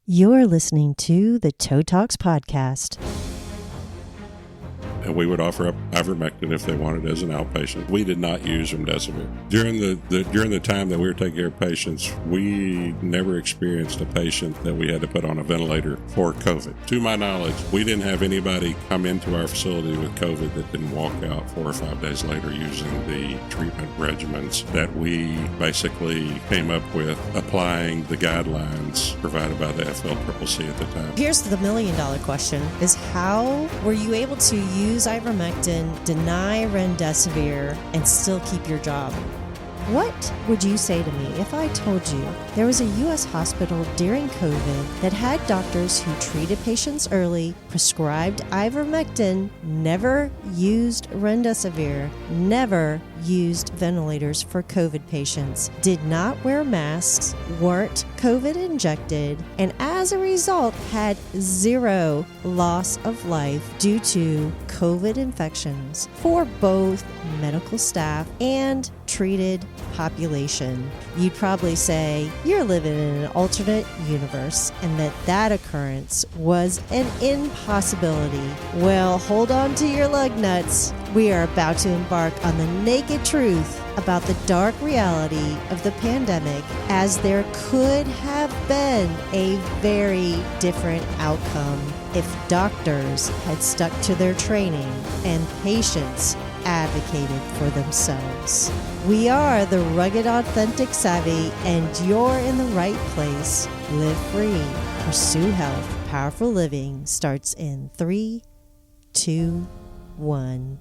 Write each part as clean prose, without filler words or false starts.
You're listening to the Toe Talks podcast. And we would offer up ivermectin if they wanted as an outpatient. We did not use remdesivir. During the time that we were taking care of patients, we never experienced a patient that we had to put on a ventilator for COVID. To my knowledge, we didn't have anybody come into our facility with COVID that didn't walk out 4 or 5 days later using the treatment regimens that we basically came up with, applying the guidelines provided by the FLCCC at the time. Here's the $1 million question, is how were you able to use ivermectin, deny remdesivir, and still keep your job? What would you say to me if I told you there was a U.S. hospital during COVID that had doctors who treated patients early, prescribed ivermectin, never used remdesivir, never used ventilators for COVID patients, did not wear masks, weren't COVID injected, and as a result had 0 loss of life due to COVID infections for both medical staff and treated population? You'd probably say you're living in an alternate universe and that occurrence was an impossibility. Well, hold on to your lug nuts. We are about to embark on the naked truth about the dark reality of the pandemic, as there could have been a very different outcome if doctors had stuck to their training and patients advocated for themselves. We are the rugged, authentic savvy, and you're in the right place. Live free. Pursue health. Powerful living starts in 3, 2, 1.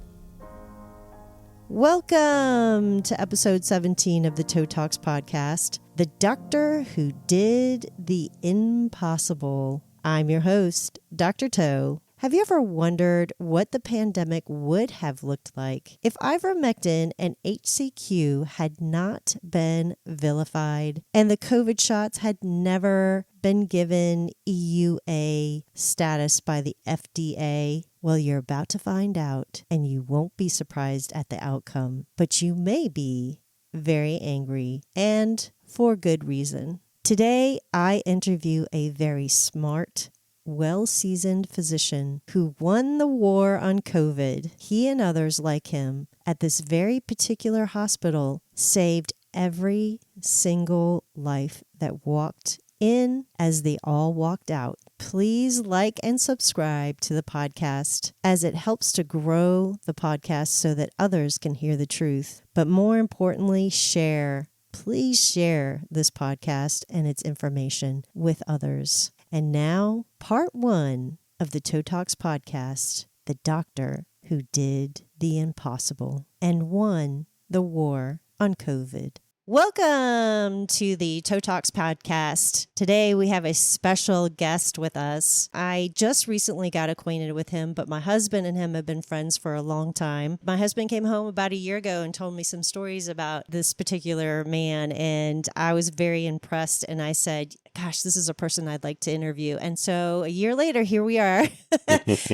Welcome to episode 17 of the Toe Talks podcast, the doctor who did the impossible. I'm your host, Dr. Toe. Have you ever wondered what the pandemic would have looked like if ivermectin and HCQ had not been vilified and the COVID shots had never been given EUA status by the FDA? Well, you're about to find out, and you won't be surprised at the outcome, but you may be very angry, and for good reason. Today, I interview a very smart, well-seasoned physician who won the war on COVID. He and others like him at this very particular hospital saved every single life that walked in as they all walked out. Please like and subscribe to the podcast, as it helps to grow the podcast so that others can hear the truth. But more importantly, share. Please share this podcast and its information with others. And now, part 1 of the Toe Talks podcast, the doctor who did the impossible and won the war on COVID. Welcome to the Toe Talks podcast. Today we have a special guest with us. I just recently got acquainted with him, but my husband and him have been friends for a long time. My husband came home about a year ago and told me some stories about this particular man, and I was very impressed, and I said, gosh, this is a person I'd like to interview. And so a year later, here we are.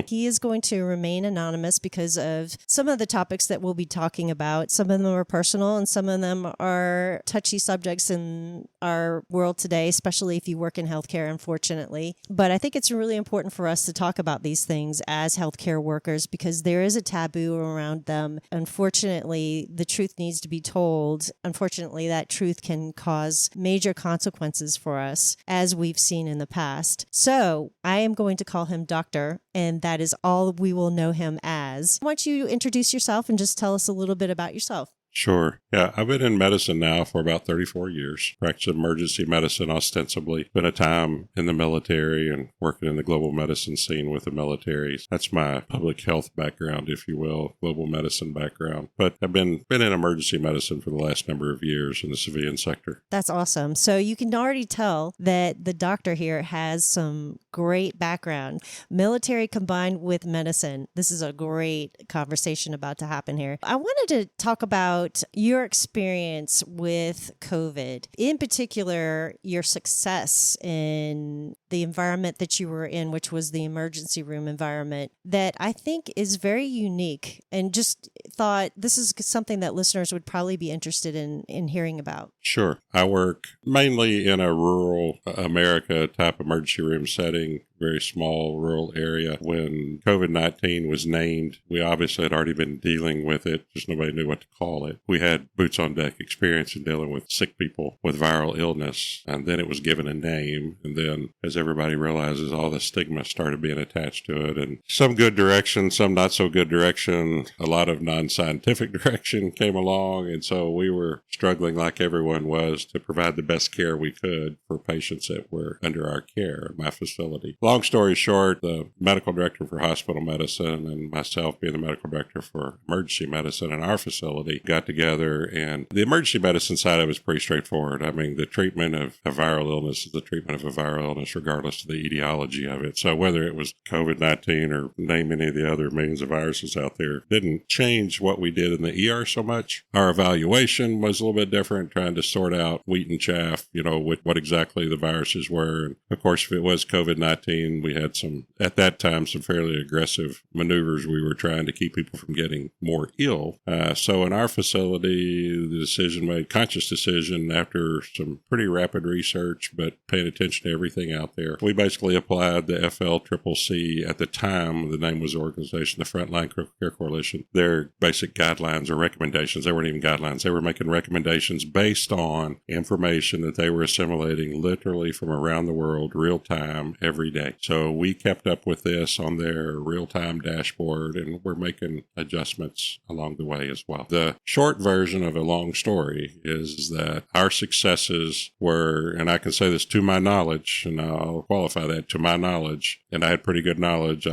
He is going to remain anonymous because of some of the topics that we'll be talking about. Some of them are personal and some of them are touchy subjects in our world today, especially if you work in healthcare, unfortunately. But I think it's really important for us to talk about these things as healthcare workers because there is a taboo around them. Unfortunately, the truth needs to be told. Unfortunately, that truth can cause major consequences for us, as we've seen in the past. So I am going to call him Doctor, and that is all we will know him as. Why don't you introduce yourself and just tell us a little bit about yourself? Sure. Yeah, I've been in medicine now for about 34 years. Practiced emergency medicine ostensibly. Spent a time in the military and working in the global medicine scene with the military. That's my public health background, if you will, global medicine background. But I've been in emergency medicine for the last number of years in the civilian sector. That's awesome. So you can already tell that the doctor here has some great background. Military combined with medicine. This is a great conversation about to happen here. I wanted to talk about your experience with COVID, in particular, your success in the environment that you were in, which was the emergency room environment, that I think is very unique, and just thought this is something that listeners would probably be interested in hearing about. Sure. I work mainly in a rural America type emergency room setting, very small rural area. When COVID-19 was named, we obviously had already been dealing with it. Just nobody knew what to call it. We had boots on deck experience in dealing with sick people with viral illness. And then it was given a name. And then as everybody realizes, all the stigma started being attached to it, and some good direction, some not so good direction, a lot of non-scientific direction came along. And so we were struggling, like everyone was, to provide the best care we could for patients that were under our care at my facility. Long story short, the medical director for hospital medicine and myself, being the medical director for emergency medicine in our facility, got together, and the emergency medicine side of it is pretty straightforward. I mean, the treatment of a viral illness is the treatment of a viral illness regardless of the etiology of it. So whether it was COVID-19 or name any of the other millions of viruses out there, didn't change what we did in the ER so much. Our evaluation was a little bit different, trying to sort out wheat and chaff, with what exactly the viruses were. And of course, if it was COVID-19, we had at that time, some fairly aggressive maneuvers. We were trying to keep people from getting more ill. So in our facility, the conscious decision after some pretty rapid research, but paying attention to everything out there, we basically applied the FLCCC at the time. The name was the organization, the Frontline Critical Care Coalition. Their basic guidelines or recommendations, they weren't even guidelines. They were making recommendations based on information that they were assimilating literally from around the world, real time, every day. So we kept up with this on their real-time dashboard, and we're making adjustments along the way as well. The short version of a long story is that our successes were, and I can say this to my knowledge, and I'll qualify that to my knowledge, and I had pretty good knowledge.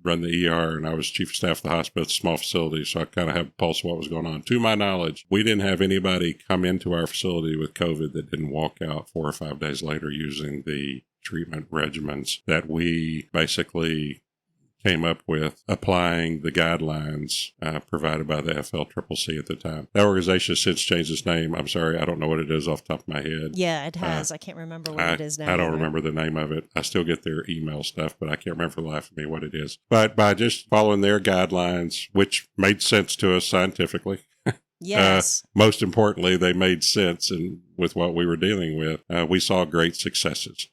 Run the ER, and I was chief of staff of the hospital. It's a small facility, so I kind of have a pulse of what was going on. To my knowledge, we didn't have anybody come into our facility with COVID that didn't walk out 4 or 5 days later using the treatment regimens that we basically came up with, applying the guidelines provided by the FLCCC at the time. That organization has since changed its name. I'm sorry, I don't know what it is off the top of my head. Yeah, it has. I can't remember what it is now. I don't remember the name of it. I still get their email stuff, but I can't remember for the life of me what it is. But by just following their guidelines, which made sense to us scientifically, yes. Most importantly, they made sense with what we were dealing with. We saw great successes.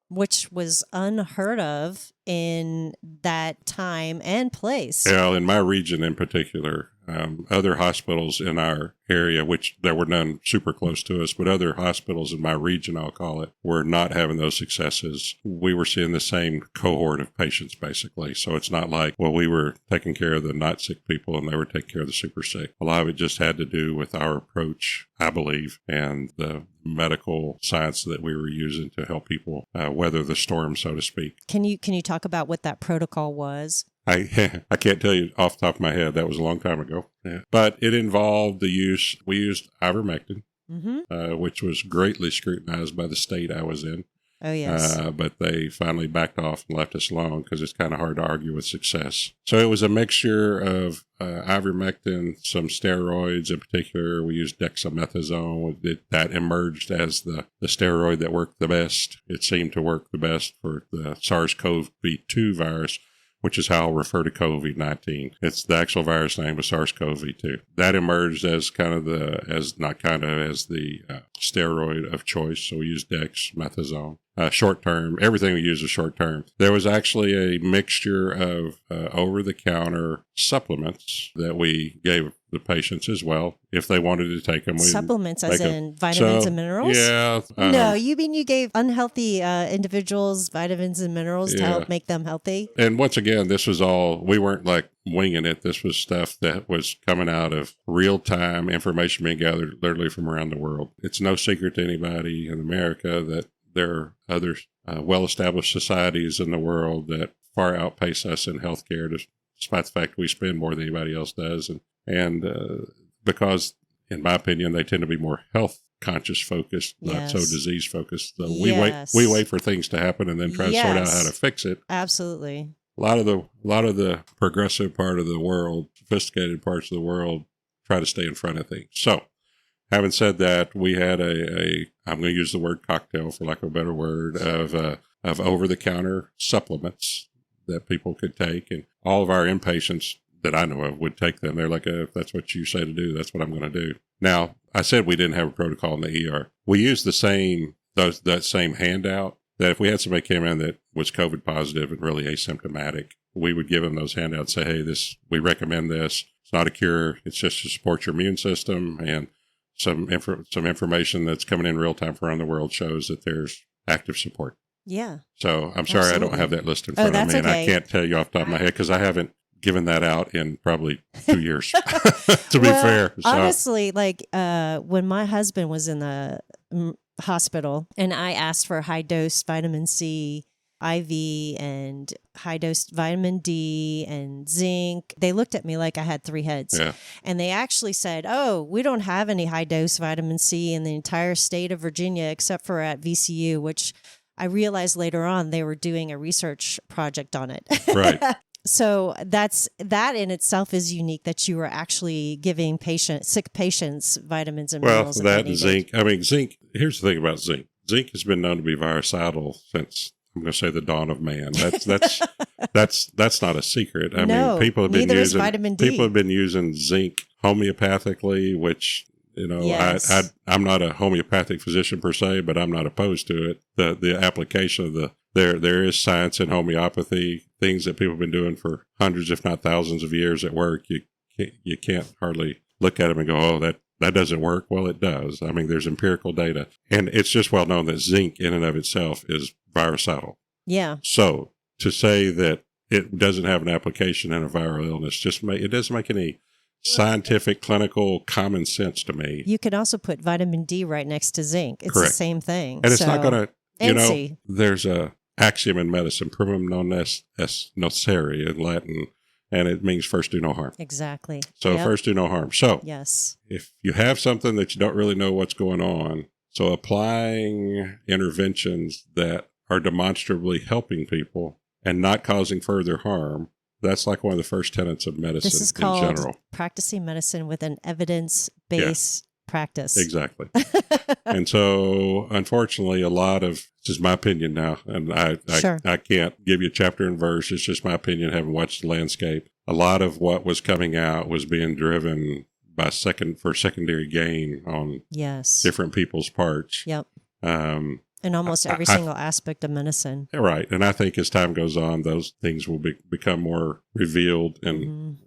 Which was unheard of in that time and place. Yeah, in my region in particular, other hospitals in our area, which there were none super close to us, but other hospitals in my region, I'll call it, were not having those successes. We were seeing the same cohort of patients, basically. So it's not like, well, we were taking care of the not sick people and they were taking care of the super sick. A lot of it just had to do with our approach, I believe, and the medical science that we were using to help people weather the storm, so to speak. Can you talk about what that protocol was? I can't tell you off the top of my head. That was a long time ago. Yeah. But it involved we used ivermectin, which was greatly scrutinized by the state I was in. Oh, yes. But they finally backed off and left us alone because it's kind of hard to argue with success. So it was a mixture of ivermectin, some steroids. In particular, we used dexamethasone. That emerged as the steroid that worked the best. It seemed to work the best for the SARS-CoV-2 virus, which is how I'll refer to COVID-19. It's the actual virus name was SARS-CoV-2. That emerged as the steroid of choice. So we used dexamethasone. Short term, everything we use is short term. There was actually a mixture of over-the-counter supplements that we gave the patients as well if they wanted to take them. Supplements as in vitamins and minerals? Yeah. No, you mean you gave unhealthy individuals vitamins and minerals to help make them healthy? And once again, this was all, we weren't like winging it. This was stuff that was coming out of real-time information being gathered literally from around the world. It's no secret to anybody in America that there are other well-established societies in the world that far outpace us in healthcare, despite the fact we spend more than anybody else does. And because, in my opinion, they tend to be more health conscious focused, not so Yes. disease focused. So Yes. we wait for things to happen and then try to sort out how Yes. to fix it. Absolutely. A lot of the progressive part of the world, sophisticated parts of the world, try to stay in front of things. So, having said that, we had I'm going to use the word cocktail for lack of a better word of over the counter supplements that people could take, and all of our inpatients that I know of would take them. They're like, if that's what you say to do, that's what I'm going to do. Now, I said we didn't have a protocol in the ER. We used that same handout. That if we had somebody came in that was COVID positive and really asymptomatic, we would give them those handouts. Say, hey, we recommend this. It's not a cure. It's just to support your immune system, and some information that's coming in real time from around the world shows that there's active support. Yeah. So I'm sorry I don't have that list in front of me, and I can't tell you off the top of my head because I haven't given that out in probably 2 years. To be fair, so. Honestly, like when my husband was in the hospital and I asked for high dose vitamin C IV and high dose vitamin D and zinc, they looked at me like I had 3 heads. Yeah. And they actually said, oh, we don't have any high dose vitamin C in the entire state of Virginia except for at VCU, which I realized later on they were doing a research project on it. Right. So that in itself is unique that you were actually giving sick patients vitamins and minerals. Well, that zinc. I mean, zinc. Here's the thing about zinc. Zinc has been known to be virucidal since, I'm going to say, the dawn of man. That's not a secret. I mean, people have been using vitamin D. People have been using zinc homeopathically, which Yes. I'm not a homeopathic physician per se, but I'm not opposed to it. The application of there is science in homeopathy, things that people have been doing for hundreds, if not thousands of years at work. You can't hardly look at them and go, oh, that doesn't work. Well, it does. I mean, there's empirical data, and it's just well known that zinc in and of itself is virucidal. Yeah. So to say that it doesn't have an application in a viral illness, it doesn't make any scientific, clinical, common sense to me. You could also put vitamin D right next to zinc. It's Correct. the same thing. And it's not going to, NC. there's a axiom in medicine, primum non est nocere in Latin, and it means first do no harm. Exactly. So Yep. first do no harm. So Yes. if you have something that you don't really know what's going on, so applying interventions that are demonstrably helping people and not causing further harm, that's like one of the first tenets of medicine This is in called general. practicing medicine with an evidence-based practice. Exactly. And so, unfortunately, this is my opinion now, and Sure. I can't give you chapter and verse. It's just my opinion, having watched the landscape. A lot of what was coming out was being driven by secondary gain on Yes. different people's parts. Yep. In almost every single aspect of medicine. Right. And I think as time goes on, those things will become more revealed and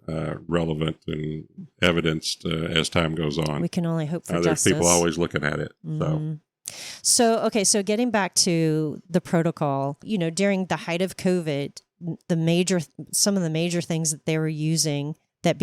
relevant and evidenced as time goes on. We can only hope for There's justice. people always looking at it. So getting back to the protocol, during the height of COVID, some of the major things that they were using that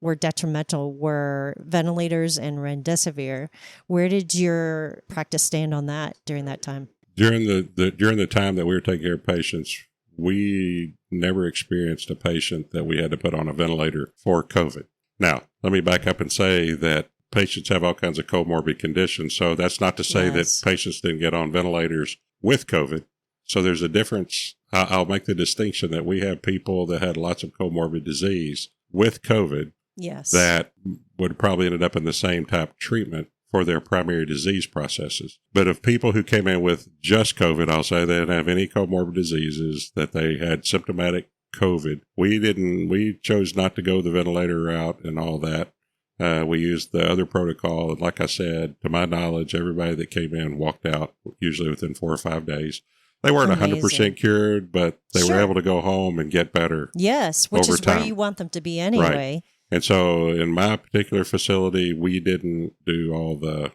were detrimental were ventilators and remdesivir. Where did your practice stand on that during that time? During the time that we were taking care of patients, we never experienced a patient that we had to put on a ventilator for COVID. Now, let me back up and say that patients have all kinds of comorbid conditions. So that's not to say that patients didn't get on ventilators with COVID. So there's a difference. I'll make the distinction that we have people that had lots of comorbid disease with COVID. Yes. That would probably ended up in the same type of treatment for their primary disease processes. But of people who came in with just COVID, I'll say they didn't have any comorbid diseases, that they had symptomatic COVID. We chose not to go the ventilator route and all that. We used the other protocol. And like I said, to my knowledge, everybody that came in walked out usually within 4 or 5 days. They weren't 100% cured, but they were able to go home and get better. Yes, which is time. where you want them to be anyway. Right. And so in my particular facility, we didn't do all the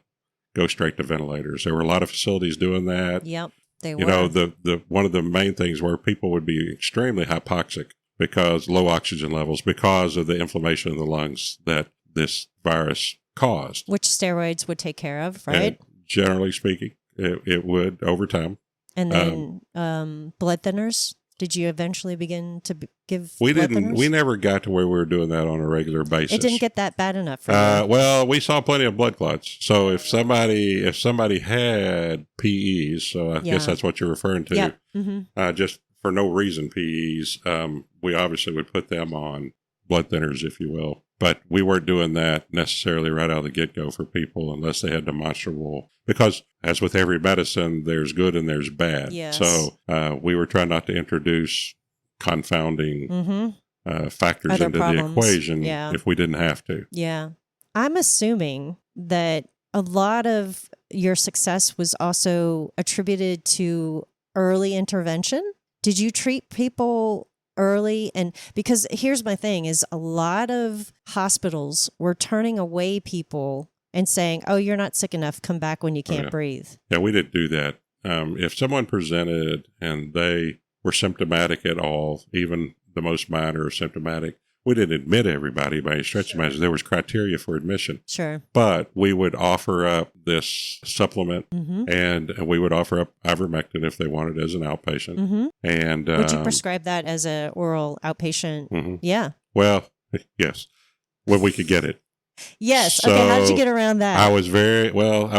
go straight to ventilators. There were a lot of facilities doing that. Yep, they were. The one of the main things where people would be extremely hypoxic because low oxygen levels, because of the inflammation of the lungs that this virus caused. Which steroids would take care of, right? And generally speaking, it would over time. And then blood thinners? did you eventually begin to give We blood didn't. thinners? We never got to where we were doing that on a regular basis. It didn't get that bad enough for you. Well, we saw plenty of blood clots. So if somebody had PEs, so I guess that's what you're referring to. Yep. Mm-hmm. Just for no reason, PEs. We obviously would put them on blood thinners, if you will. But we weren't doing that necessarily right out of the get-go for people unless they had demonstrable, because as with every medicine, there's good and there's bad. Yes. So we were trying not to introduce confounding factors Other into problems. the equation Yeah. if we didn't have to. Yeah. I'm assuming that a lot of your success was also attributed to early intervention. Did you treat people early? And because here's my thing is a lot of hospitals were turning away people and saying, oh, you're not sick enough. Come back when you can't breathe. Yeah, we didn't do that. If someone presented and they were symptomatic at all, even the most minor or symptomatic, we didn't admit everybody by any stretch of the imagination. There was criteria for admission. Sure. But we would offer up this supplement, Mm-hmm. and we would offer up ivermectin if they wanted it as an outpatient. Mm-hmm. And Would you prescribe that as a oral outpatient? Mm-hmm. Yeah. Well, yes, when we could get it. Yes. Okay. How did you So, get around that? I'm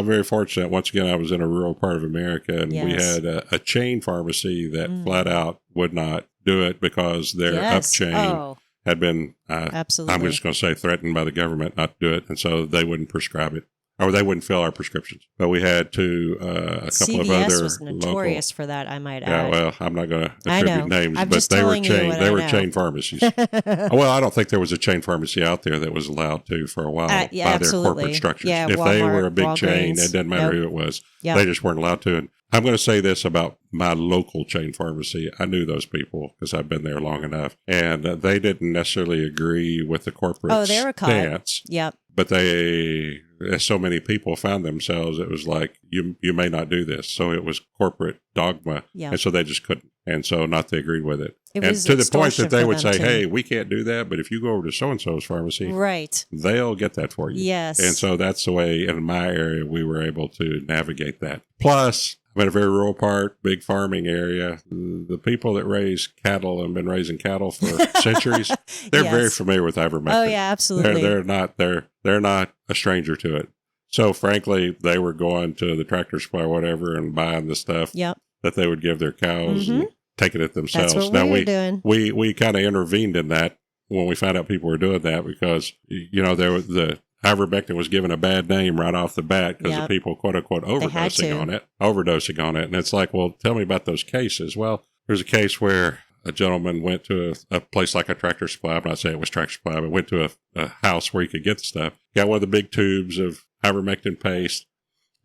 very fortunate. Once again, I was in a rural part of America, and we Yes. had a chain pharmacy that flat out would not do it because their up chain had been, absolutely. I'm just going to say, threatened by the government not to do it. And so they wouldn't prescribe it, or they wouldn't fill our prescriptions. But we had to, a couple CVS of other was notorious for that, I might Yeah, add. well, I'm not going to I know. attribute names, I'm but just they were telling you chain. what They I were know. chain pharmacies. Well, I don't think there was a chain pharmacy out there that was allowed to for a while yeah, by absolutely. their corporate structures. Yeah, if they Walmart, were a big chain, Walgreens. it doesn't matter who it was. Yep. They just weren't allowed to. And I'm going to say this about my local chain pharmacy. I knew those people because I've been there long enough, and they didn't necessarily agree with the corporate They were caught. stance. Yep. But they, as so many people found themselves, it was like, you may not do this. So it was corporate dogma. Yeah. And so they just couldn't. And so not they agreed with it. It And was to the point that extortion they for would them, say, too. hey, we can't do that, but if you go over to so-and-so's pharmacy, Right. they'll get that for you. Yes. And so that's the way in my area we were able to navigate that. Plus, I'm in a very rural part, big farming area. The people that raise cattle and been raising cattle for centuries, they're Yes. very familiar with ivermectin. Oh, yeah, absolutely. They're not a stranger to it. So frankly, they were going to the Tractor Supply or whatever and buying the stuff Yep. that they would give their cows and taking it themselves. That's what Now we were doing. we kind of intervened in that when we found out people were doing that because there was the ivermectin was given a bad name right off the bat because Yep. of people quote unquote overdosing on it, and it's like, well, tell me about those cases. Well, there's a case where a gentleman went to a place like a Tractor Supply. I'm not saying it was Tractor Supply, but went to a house where he could get the stuff. Got one of the big tubes of ivermectin paste.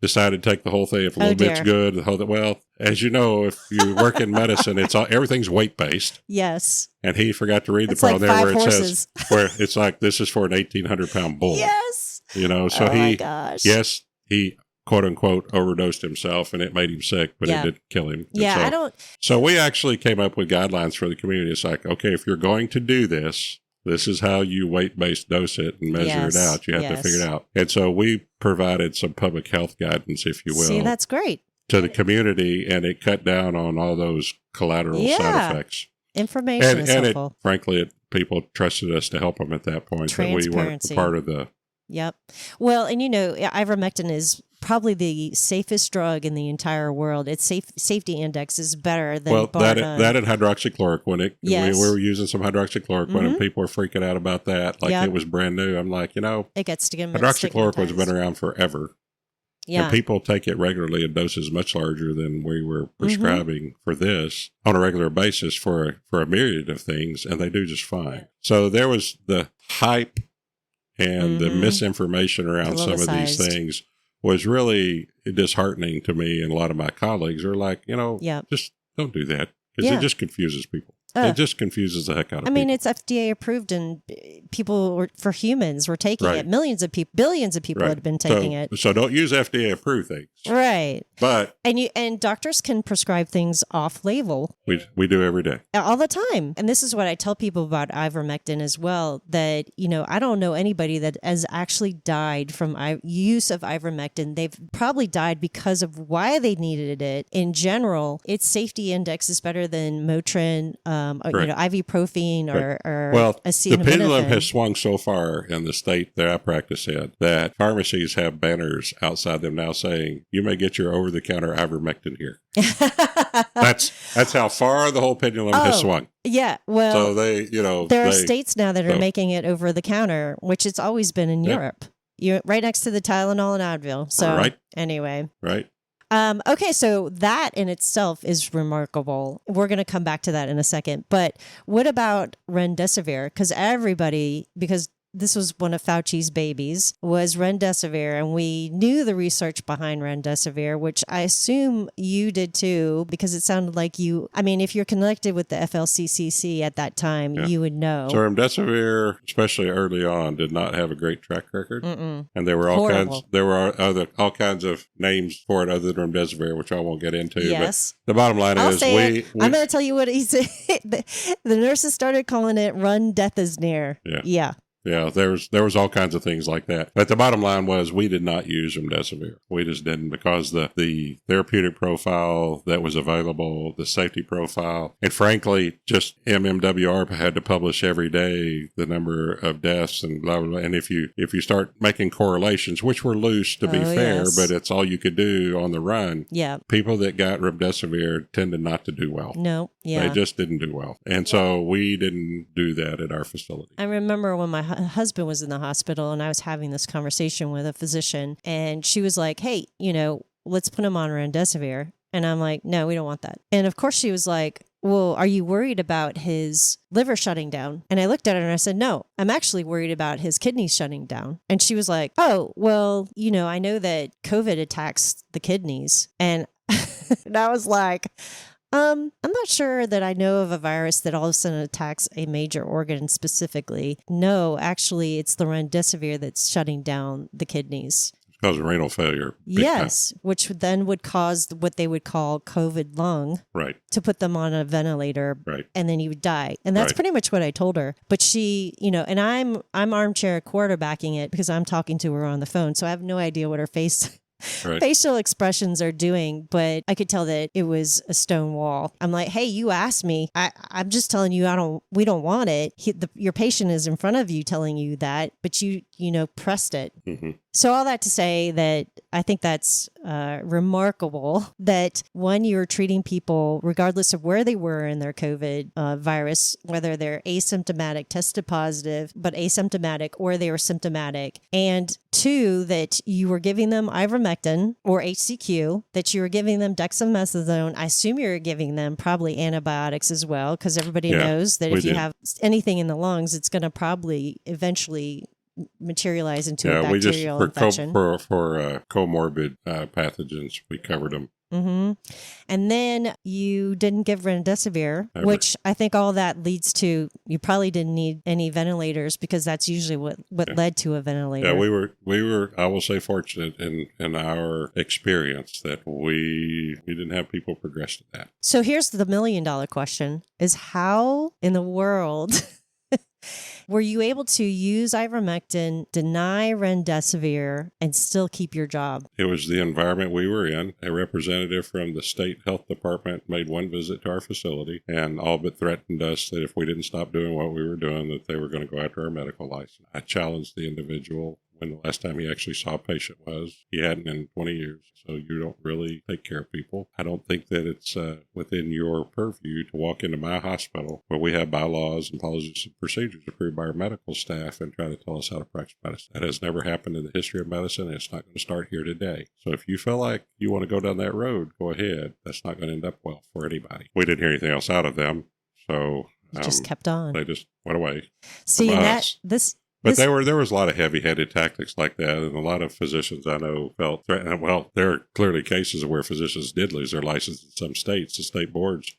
Decided to take the whole thing. If a little bit's good, well, as you know, if you work in medicine, everything's weight based. Yes. And he forgot to read It's the part like there where 5 it horses. says where it's like this is for an 1,800-pound bull. Yes. So my gosh. yes, he quote unquote overdosed himself, and it made him sick, but it didn't kill him. And Yeah, So we actually came up with guidelines for the community. It's like, okay, if you're going to do this, this is how you weight-based dose it and measure it out. You have to figure it out. And so we provided some public health guidance, if you will. See, that's great. To the community, and it cut down on all those collateral side effects. Information is helpful. Frankly, people trusted us to help them at that point. That we weren't part of the... Yep. Well, and ivermectin is probably the safest drug in the entire world. Its safety index is better than that and hydroxychloroquine. Yes. We were using some hydroxychloroquine, and people were freaking out about that, like it was brand new. I'm like, it gets hydroxychloroquine's been around forever. Yeah. And people take it regularly in doses much larger than we were prescribing for this on a regular basis for a myriad of things, and they do just fine. So there was the hype and the misinformation around some of these things was really disheartening to me, and a lot of my colleagues are like, just don't do that because it just confuses people. It just confuses the heck out of I mean, people. it's FDA approved, and for humans were taking Right. it. Millions of people, billions of people had been taking it. So don't use FDA approved things. Right. But And doctors can prescribe things off label we do every day. all the time. And this is what I tell people about ivermectin as well, that, I don't know anybody that has actually died from use of ivermectin. They've probably died because of why they needed it. In general, its safety index is better than Motrin, ibuprofen or acetaminophen. The pendulum has swung so far in the state that I practice in that pharmacies have banners outside them now saying, you may get your over-the-counter ivermectin here. That's how far the whole pendulum has swung. Yeah, well, so there are states now that are making it over the counter, which it's always been in Europe. You're right next to the Tylenol and Advil. So anyway, right. Okay, so that in itself is remarkable. We're going to come back to that in a second. But what about remdesivir? Because this was one of Fauci's babies, was remdesivir, and we knew the research behind remdesivir, which I assume you did too, because it sounded like if you're connected with the FLCCC at that time, you would know. So remdesivir, especially early on, did not have a great track record. Mm-mm. And there were all kinds of names for it other than remdesivir, which I won't get into. Yes. But the bottom line is I'm going to tell you what he said. The nurses started calling it remdesivir. Yeah. Yeah, there was all kinds of things like that. But the bottom line was we did not use remdesivir. We just didn't, because the therapeutic profile that was available, the safety profile, and frankly, just MMWR had to publish every day the number of deaths and blah, blah, blah. And if you start making correlations, which were loose to be fair, but it's all you could do on the run. Yeah. People that got remdesivir tended not to do well. No. Yeah. They just didn't do well. And so we didn't do that at our facility. I remember when my husband was in the hospital and I was having this conversation with a physician, and she was like, hey, let's put him on remdesivir. And I'm like, no, we don't want that. And of course she was like, well, are you worried about his liver shutting down? And I looked at her and I said, no, I'm actually worried about his kidneys shutting down. And she was like, oh, well, I know that COVID attacks the kidneys. And, and I was like, I'm not sure that I know of a virus that all of a sudden attacks a major organ specifically. No, actually, it's the remdesivir that's shutting down the kidneys. Because of renal failure. Yes, which then would cause what they would call COVID lung. Right. To put them on a ventilator. Right. And then you would die. And that's pretty much what I told her. But she, and I'm armchair quarterbacking it because I'm talking to her on the phone. So I have no idea what her facial expressions are doing, but I could tell that it was a stone wall. I'm like, hey, you asked me. I'm just telling you, we don't want it. Your patient is in front of you telling you that, but you pressed it. Mm-hmm. So all that to say that I think that's remarkable that when you're treating people, regardless of where they were in their COVID virus, whether they're asymptomatic, tested positive, but asymptomatic, or they were symptomatic, and two, that you were giving them ivermectin or HCQ, that you were giving them dexamethasone. I assume you're giving them probably antibiotics as well, because everybody knows that if you have anything in the lungs, it's going to probably eventually materialize into a bacterial infection. For comorbid pathogens, we covered them. Mm-hmm. And then you didn't give remdesivir, which I think all that leads to you probably didn't need any ventilators, because that's usually what led to a ventilator. Yeah, we were I will say fortunate in our experience that we didn't have people progress to that. So here's the $1 million question: is how in the world were you able to use ivermectin, deny remdesivir, and still keep your job? It was the environment we were in. A representative from the state health department made one visit to our facility and all but threatened us that if we didn't stop doing what we were doing, that they were going to go after our medical license. I challenged the individual when the last time he actually saw a patient was. He hadn't in 20 years. So you don't really take care of people. I don't think that it's within your purview to walk into my hospital where we have bylaws and policies and procedures approved by our medical staff and try to tell us how to practice medicine. That has never happened in the history of medicine, and it's not going to start here today. So if you feel like you want to go down that road, go ahead. That's not going to end up well for anybody. We didn't hear anything else out of them. So just kept on. They just went away. See, But there was a lot of heavy-handed tactics like that, and a lot of physicians I know felt threatened. Well, there are clearly cases where physicians did lose their license in some states. The state boards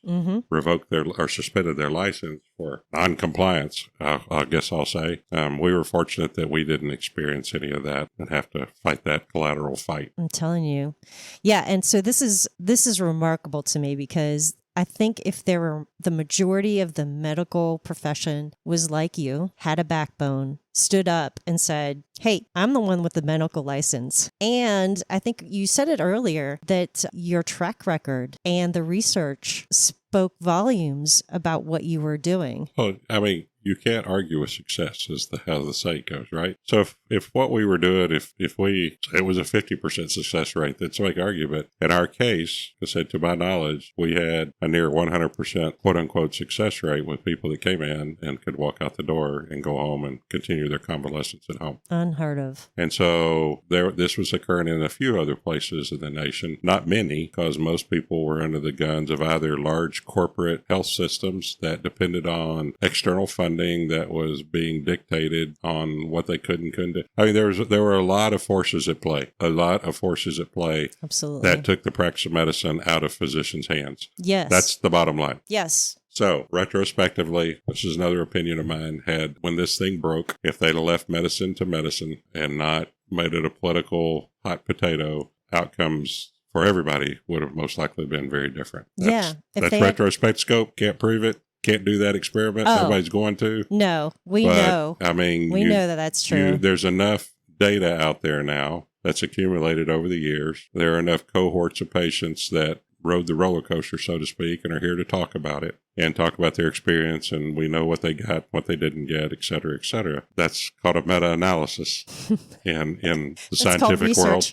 revoked or suspended their license for non-compliance, I guess I'll say. We were fortunate that we didn't experience any of that and have to fight that collateral fight. I'm telling you. Yeah, and so this is remarkable to me because I think if there were the majority of the medical profession was like you, had a backbone, stood up and said, hey, I'm the one with the medical license. And I think you said it earlier that your track record and the research spoke volumes about what you were doing. Oh, I mean, you can't argue with success, is how the saying goes, right? So if what we were doing, it was a 50% success rate, then somebody could argue. But in our case, I said, to my knowledge, we had a near 100% quote unquote success rate with people that came in and could walk out the door and go home and continue their convalescence at home. Unheard of. And so this was occurring in a few other places in the nation, not many, because most people were under the guns of either large corporate health systems that depended on external funding that was being dictated on what they could and couldn't do. I mean, there were a lot of forces at play. Absolutely. That took the practice of medicine out of physicians' hands. Yes. That's the bottom line. Yes. So, retrospectively, this is another opinion of mine, when this thing broke, if they'd have left medicine to medicine and not made it a political hot potato, outcomes for everybody would have most likely been very different. That's retrospect scope. Can't prove it. Can't do that experiment. Nobody's going to. No, we know. I mean, we know that that's true. There's enough data out there now that's accumulated over the years. There are enough cohorts of patients that rode the roller coaster, so to speak, and are here to talk about it and talk about their experience. And we know what they got, what they didn't get, et cetera, et cetera. That's called a meta-analysis in the scientific world.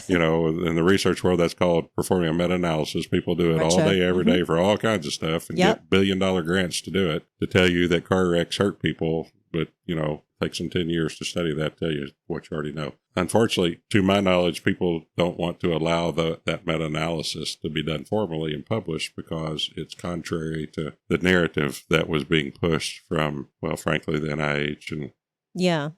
In the research world, that's called performing a meta-analysis. People do it all day, every day for all kinds of stuff and get billion-dollar grants to do it, to tell you that car wrecks hurt people. But, takes them 10 years to study that, tell you what you already know. Unfortunately, to my knowledge, people don't want to allow that meta-analysis to be done formally and published because it's contrary to the narrative that was being pushed from, well, frankly, the NIH and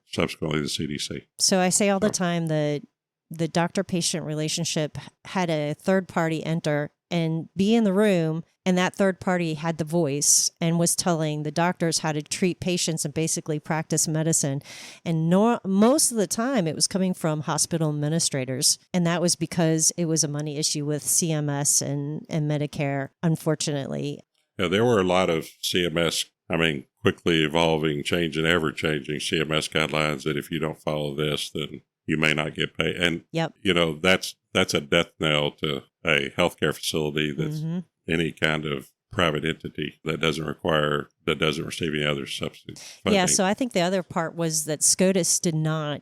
subsequently the CDC. So I say all the time that the doctor-patient relationship had a third party enter and be in the room, and that third party had the voice and was telling the doctors how to treat patients and basically practice medicine. And most of the time it was coming from hospital administrators, and that was because it was a money issue with CMS and Medicare, unfortunately. Yeah, there were a lot of CMS, quickly evolving, changing, ever-changing CMS guidelines that if you don't follow this, then you may not get paid. And, that's a death knell to a healthcare facility that's any kind of private entity that doesn't receive any other subsidy funding. Yeah, so I think the other part was that SCOTUS did not,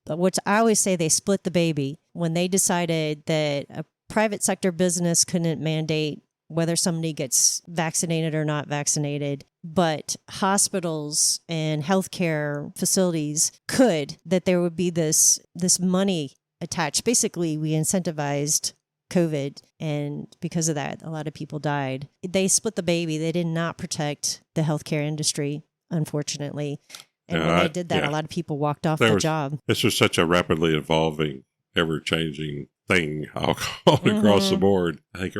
which I always say they split the baby when they decided that a private sector business couldn't mandate whether somebody gets vaccinated or not vaccinated, but hospitals and healthcare facilities could, that there would be this money attached. Basically, we incentivized COVID, and because of that, a lot of people died. They split the baby. They did not protect the healthcare industry, unfortunately. And when they did that, a lot of people walked off the job. This was such a rapidly evolving, ever-changing thing, I'll call it, across the board. I think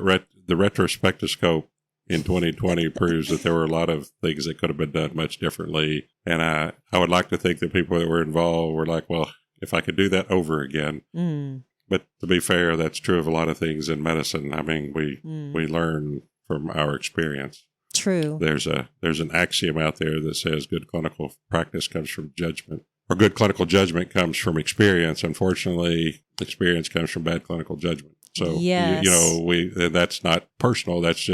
the retrospectoscope in 2020 proves that there were a lot of things that could have been done much differently. And I would like to think that people that were involved were like, well, if I could do that over again. But to be fair, that's true of a lot of things in medicine. We learn from our experience. True. There's an axiom out there that says good clinical practice comes from judgment, or good clinical judgment comes from experience. Unfortunately, experience comes from bad clinical judgment. So, that's not personal. That's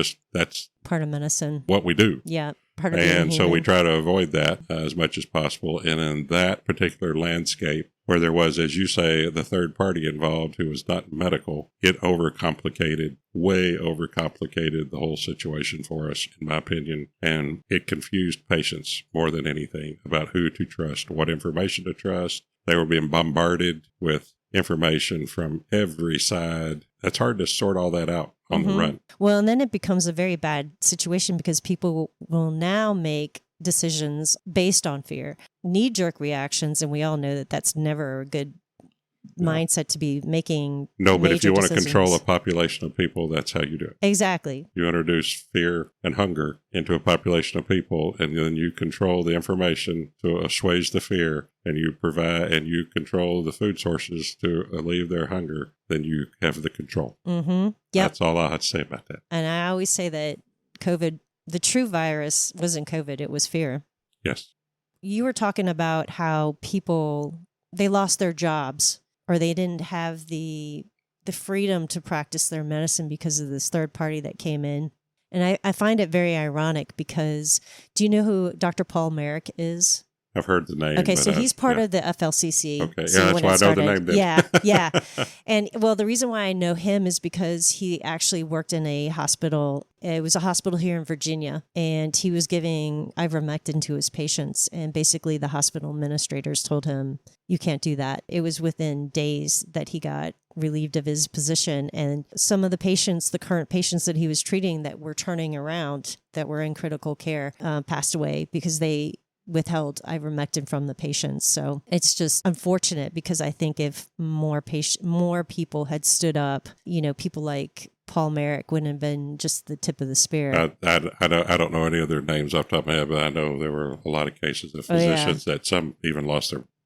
part of medicine. What we do. Yeah. And so we try to avoid that as much as possible. And in that particular landscape, where there was, as you say, the third party involved who was not medical, it way overcomplicated the whole situation for us, in my opinion. And it confused patients more than anything about who to trust, what information to trust. They were being bombarded with information from every side. It's hard to sort all that out on the run. Well, and then it becomes a very bad situation because people will now make decisions based on fear, knee-jerk reactions, and we all know that that's never a good mindset to be making. No, but if you want to decisions. control a population of people, that's how you do it. Exactly. You introduce fear and hunger into a population of people, and then you control the information to assuage the fear, and you provide and you control the food sources to alleviate their hunger, then you have the control. Mm-hmm. Yep. That's all I have to say about that. And I always say that COVID, the true virus wasn't COVID, it was fear. Yes. You were talking about how people, they lost their jobs, or they didn't have the freedom to practice their medicine because of this third party that came in. And I find it very ironic because, do you know who Dr. Paul Marik is? I've heard the name. Okay, so he's part of the FLCCC. Okay, So yeah, that's why I know the name then. Yeah. And, well, the reason why I know him is because he actually worked in a hospital. It was a hospital here in Virginia, and he was giving ivermectin to his patients. And basically the hospital administrators told him, you can't do that. It was within days that he got relieved of his position. And some of the patients, the current patients that he was treating that were turning around, that were in critical care, passed away because they withheld ivermectin from the patients. So it's just unfortunate, because I think if more people had stood up, people like Paul Marik wouldn't have been just the tip of the spear. I don't know any other names off the top of my head, but I know there were a lot of cases of physicians that some even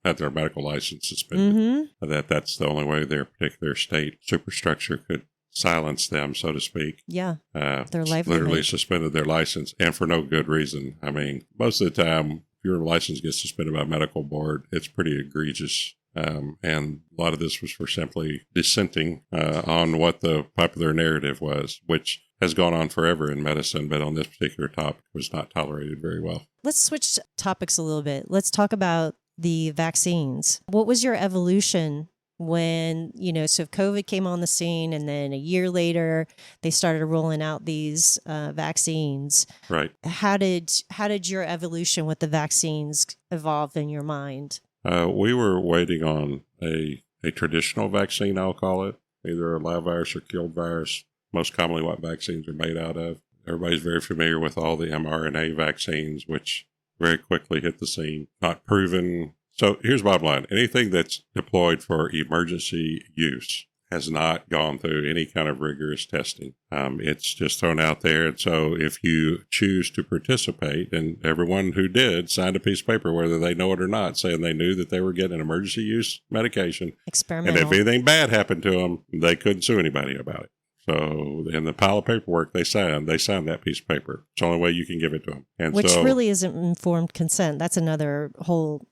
had their medical license suspended. Mm-hmm. That's the only way their particular state superstructure could silence them, so to speak. Yeah. Their livelihood. Literally suspended their license, and for no good reason. I mean, most of the time, if your license gets suspended by a medical board, it's pretty egregious. And a lot of this was for simply dissenting on what the popular narrative was, which has gone on forever in medicine, but on this particular topic was not tolerated very well. Let's switch topics a little bit. Let's talk about the vaccines. What was your evolution when, so COVID came on the scene, and then a year later they started rolling out these vaccines. Right. How did your evolution with the vaccines evolve in your mind? We were waiting on a traditional vaccine, I'll call it, either a live virus or killed virus, most commonly what vaccines are made out of. Everybody's very familiar with all the mRNA vaccines, which very quickly hit the scene, not proven. So here's the bottom line. Anything that's deployed for emergency use has not gone through any kind of rigorous testing. It's just thrown out there. And so if you choose to participate, and everyone who did signed a piece of paper, whether they know it or not, saying they knew that they were getting an emergency use medication. Experimental. And if anything bad happened to them, they couldn't sue anybody about it. So in the pile of paperwork they signed that piece of paper. It's the only way you can give it to them. And which really isn't informed consent. That's another whole...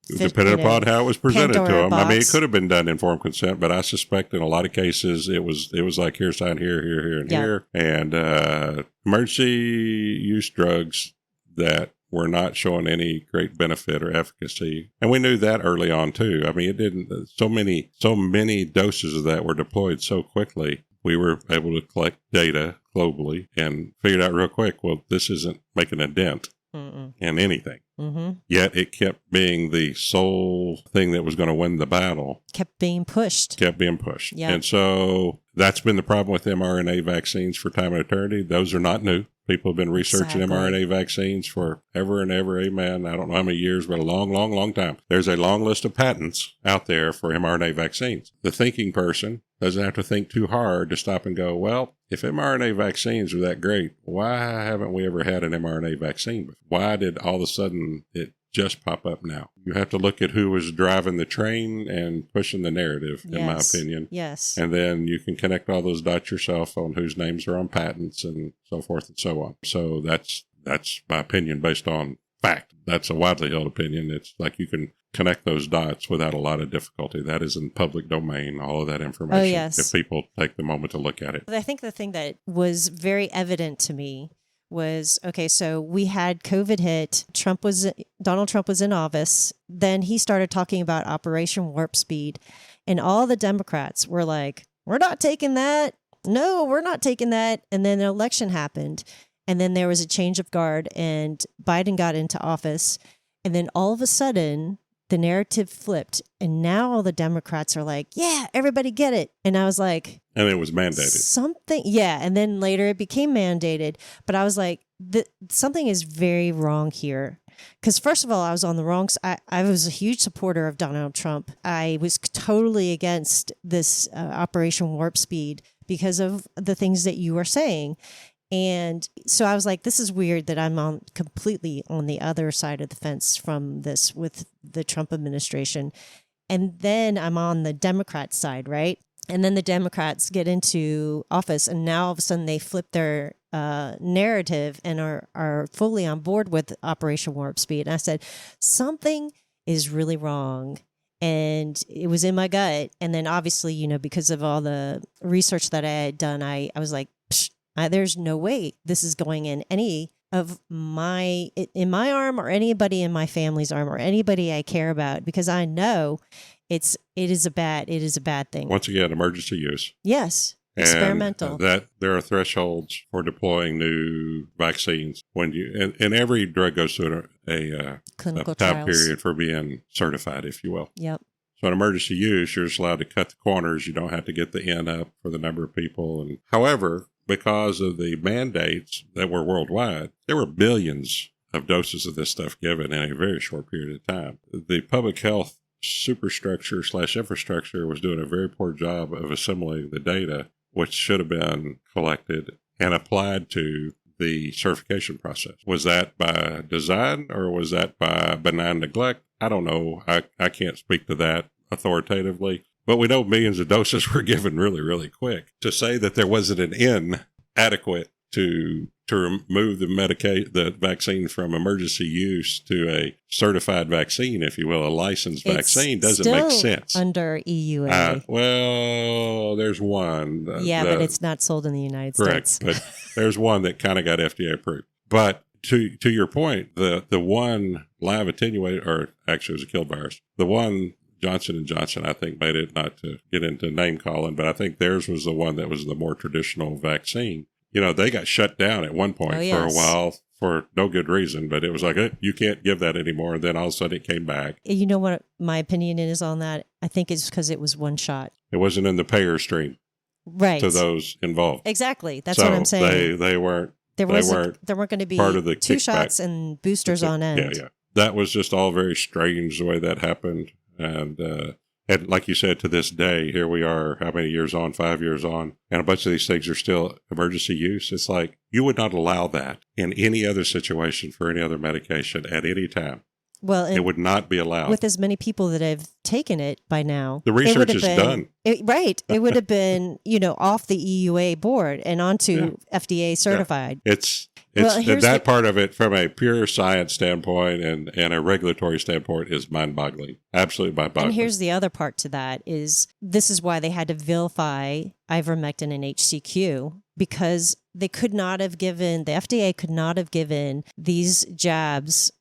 Depending upon how it was presented to them. Box. I mean, it could have been done informed consent, but I suspect in a lot of cases it was like here, sign here, and here. And emergency use drugs that were not showing any great benefit or efficacy. And we knew that early on too. I mean, it didn't, so many doses of that were deployed so quickly. We were able to collect data globally and figured out real quick, well, this isn't making a dent in anything. Mm-hmm. Yet it kept being the sole thing that was going to win the battle. Kept being pushed. Yeah. And so that's been the problem with mRNA vaccines for time and eternity. Those are not new. People have been researching mRNA vaccines for ever and ever. Amen. I don't know how many years, but a long, long, long time. There's a long list of patents out there for mRNA vaccines. The thinking person doesn't have to think too hard to stop and go, well, if mRNA vaccines are that great, why haven't we ever had an mRNA vaccine? Why did all of a sudden it just pop up now? You have to look at who was driving the train and pushing the narrative, in my opinion. Yes. And then you can connect all those dots yourself on whose names are on patents and so forth and so on. So that's my opinion based on fact. That's a widely held opinion. It's like you can connect those dots without a lot of difficulty. That is in public domain, all of that information. Oh, yes. If people take the moment to look at it. I think the thing that was very evident to me was, okay, so we had COVID hit. Donald Trump was in office. Then he started talking about Operation Warp Speed. And all the Democrats were like, we're not taking that. No, we're not taking that. And then an election happened. And then there was a change of guard and Biden got into office. And then all of a sudden, the narrative flipped, and now all the Democrats are like, yeah, everybody get it. And I was like, and it was mandated. Something, yeah. And then later it became mandated. But I was like, something is very wrong here. Because first of all, I was on the wrong side. I was a huge supporter of Donald Trump. I was totally against this Operation Warp Speed because of the things that you were saying. And so I was like, this is weird that I'm completely on the other side of the fence from this with the Trump administration. And then I'm on the Democrat side, right? And then the Democrats get into office, and now all of a sudden they flip their narrative and are fully on board with Operation Warp Speed. And I said, something is really wrong. And it was in my gut. And then obviously, you know, because of all the research that I had done, I was like, there's no way this is going in any of my arm or anybody in my family's arm or anybody I care about, because I know it is a bad thing. Once again, emergency use. Yes. Experimental. And that there are thresholds for deploying new vaccines when and every drug goes through a clinical time trials period for being certified, if you will. Yep. So in emergency use, you're just allowed to cut the corners. You don't have to get the N up for the number of people. And however, because of the mandates that were worldwide, there were billions of doses of this stuff given in a very short period of time. The public health superstructure / infrastructure was doing a very poor job of assimilating the data, which should have been collected and applied to the certification process. Was that by design or was that by benign neglect? I don't know. I can't speak to that authoritatively. But we know millions of doses were given really, really quick. To say that there wasn't an N adequate to remove the vaccine from emergency use to a certified vaccine, if you will, a licensed vaccine, doesn't make sense. Under EUA. Well, there's one. But it's not sold in the United Correct, States. but there's one that kind of got FDA approved. But to your point, the one live attenuated, or actually it was a killed virus, the one Johnson & Johnson, I think, made it, not to get into name calling, but I think theirs was the one that was the more traditional vaccine. You know, they got shut down at one point for a while for no good reason, but it was like, you can't give that anymore. And then all of a sudden it came back. You know what my opinion is on that? I think it's because it was one shot. It wasn't in the payer stream. Right. To those involved. Exactly. That's what I'm saying. They weren't. There weren't going to be part of the 2 kickback. shots and boosters on end. Yeah. That was just all very strange the way that happened. And like you said, to this day, here we are, how many years on, 5 years on, and a bunch of these things are still emergency use. It's like you would not allow that in any other situation for any other medication at any time. Well, it would not be allowed. With as many people that have taken it by now. The research is done. Right. It would have been, off the EUA board and onto FDA certified. Yeah. That part of it from a pure science standpoint and a regulatory standpoint is mind-boggling. Absolutely mind-boggling. And here's the other part to that is this is why they had to vilify ivermectin and HCQ, because the FDA could not have given these jabs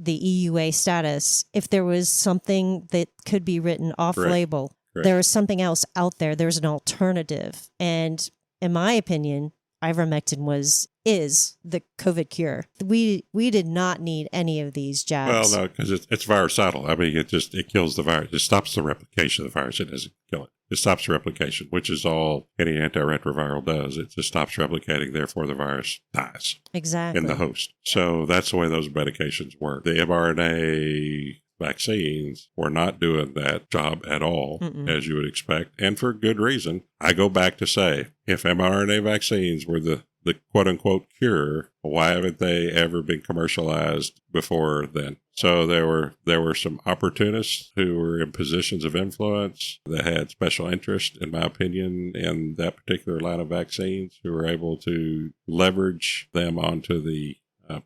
the EUA status if there was something that could be written off-label. Correct. There was something else out there. There's an alternative. And in my opinion, ivermectin is the COVID cure. We did not need any of these jabs. Well, no, because it's virucidal. I mean, it kills the virus. It stops the replication of the virus. It doesn't kill it. It stops replication, which is all any antiretroviral does. It just stops replicating. Therefore, the virus dies. Exactly. In the host. So that's the way those medications work. The mRNA vaccines were not doing that job at all, as you would expect, and for good reason. I go back to say, if mRNA vaccines were the quote-unquote cure, why haven't they ever been commercialized before then? So there were some opportunists who were in positions of influence that had special interest, in my opinion, in that particular line of vaccines, who were able to leverage them onto the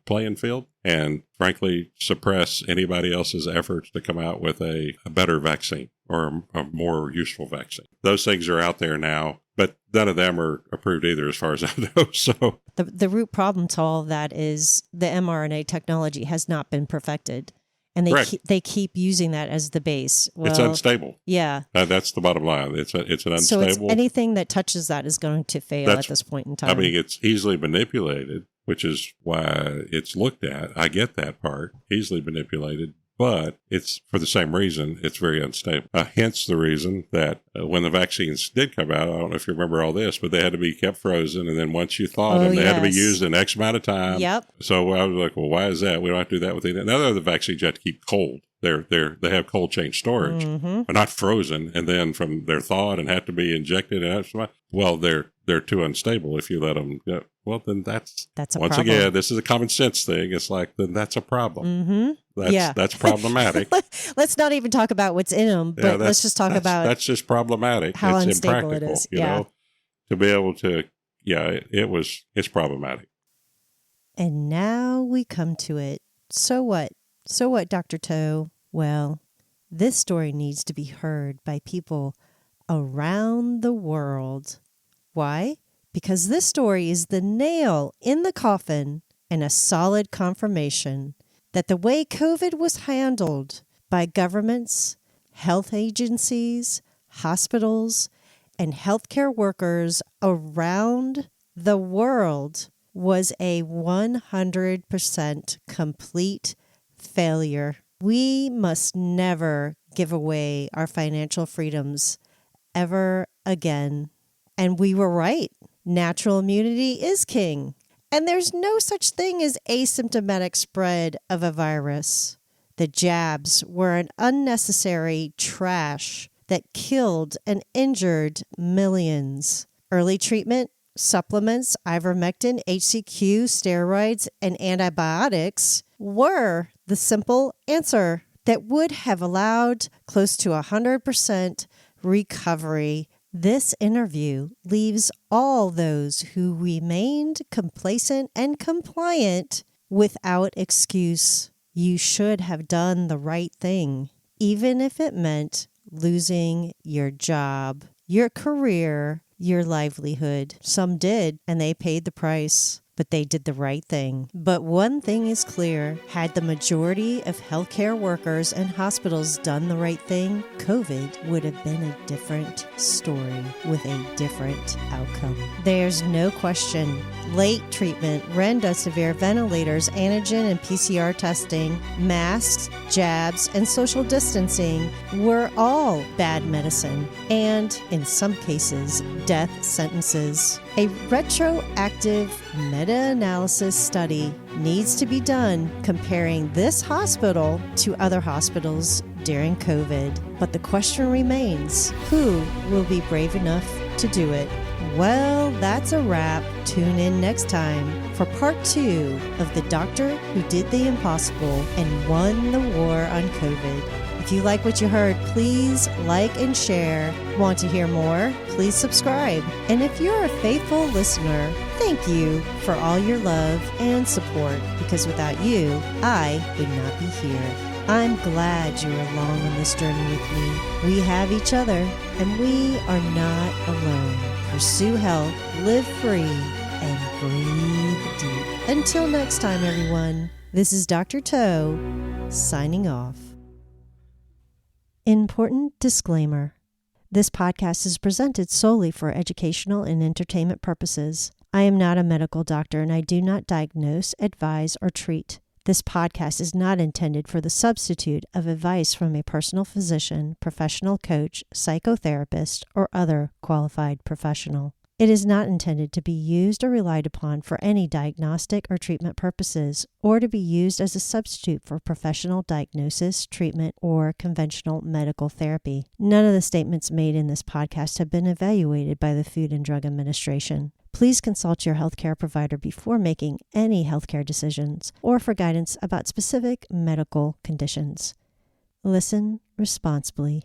playing field and, frankly, suppress anybody else's efforts to come out with a better vaccine or a more useful vaccine. Those things are out there now, but none of them are approved either, as far as I know. So the root problem to all of that is the mRNA technology has not been perfected, and they keep using that as the base. Well, it's unstable. Yeah, that's the bottom line. It's an unstable. So anything that touches that is going to fail at this point in time. I mean, it's easily manipulated, which is why it's looked at. I get that part, easily manipulated. But it's for the same reason, it's very unstable. Hence the reason that when the vaccines did come out, I don't know if you remember all this, but they had to be kept frozen. And then once you thawed them, they had to be used in X amount of time. Yep. So I was like, well, why is that? We don't have to do that with any. Now, the vaccines you have to keep cold. They have cold chain storage, but not frozen. And then from they're thawed and have to be injected. Well, they're too unstable if you let them go. Well, then that's a once problem. again, this is a common sense thing. It's like, then that's a problem. Mm-hmm. That's problematic. Let's not even talk about what's in them, but let's just talk about that's just problematic. how it's unstable impractical, it is. you know, to be able to. Yeah, it's problematic. And now we come to it. So what? So what, Dr. Toe? Well, this story needs to be heard by people around the world. Why? Because this story is the nail in the coffin and a solid confirmation that the way COVID was handled by governments, health agencies, hospitals, and healthcare workers around the world was a 100% complete failure. We must never give away our financial freedoms ever again. And we were right. Natural immunity is king. And there's no such thing as asymptomatic spread of a virus. The jabs were an unnecessary trash that killed and injured millions. Early treatment, supplements, ivermectin, HCQ, steroids, and antibiotics were the simple answer that would have allowed close to 100% recovery. This interview leaves all those who remained complacent and compliant without excuse. You should have done the right thing, even if it meant losing your job, your career, your livelihood. Some did, and they paid the price. But they did the right thing. But one thing is clear. Had the majority of healthcare workers and hospitals done the right thing, COVID would have been a different story with a different outcome. There's no question. Late treatment, remdesivir, ventilators, antigen and PCR testing, masks, jabs, and social distancing were all bad medicine, and in some cases, death sentences. A retroactive meta-analysis study needs to be done comparing this hospital to other hospitals during COVID. But the question remains, who will be brave enough to do it? Well, that's a wrap. Tune in next time for part 2 of The Doctor Who Did the Impossible and Won the War on COVID. If you like what you heard, please like and share. Want to hear more? Please subscribe. And if you're a faithful listener, thank you for all your love and support, because without you, I would not be here. I'm glad you're along on this journey with me. We have each other, and we are not alone. Pursue health, live free, and breathe deep. Until next time, everyone, this is Dr. Toe, signing off. Important disclaimer. This podcast is presented solely for educational and entertainment purposes. I am not a medical doctor, and I do not diagnose, advise, or treat. This podcast is not intended for the substitute of advice from a personal physician, professional coach, psychotherapist, or other qualified professional. It is not intended to be used or relied upon for any diagnostic or treatment purposes, or to be used as a substitute for professional diagnosis, treatment, or conventional medical therapy. None of the statements made in this podcast have been evaluated by the Food and Drug Administration. Please consult your healthcare provider before making any healthcare decisions or for guidance about specific medical conditions. Listen responsibly.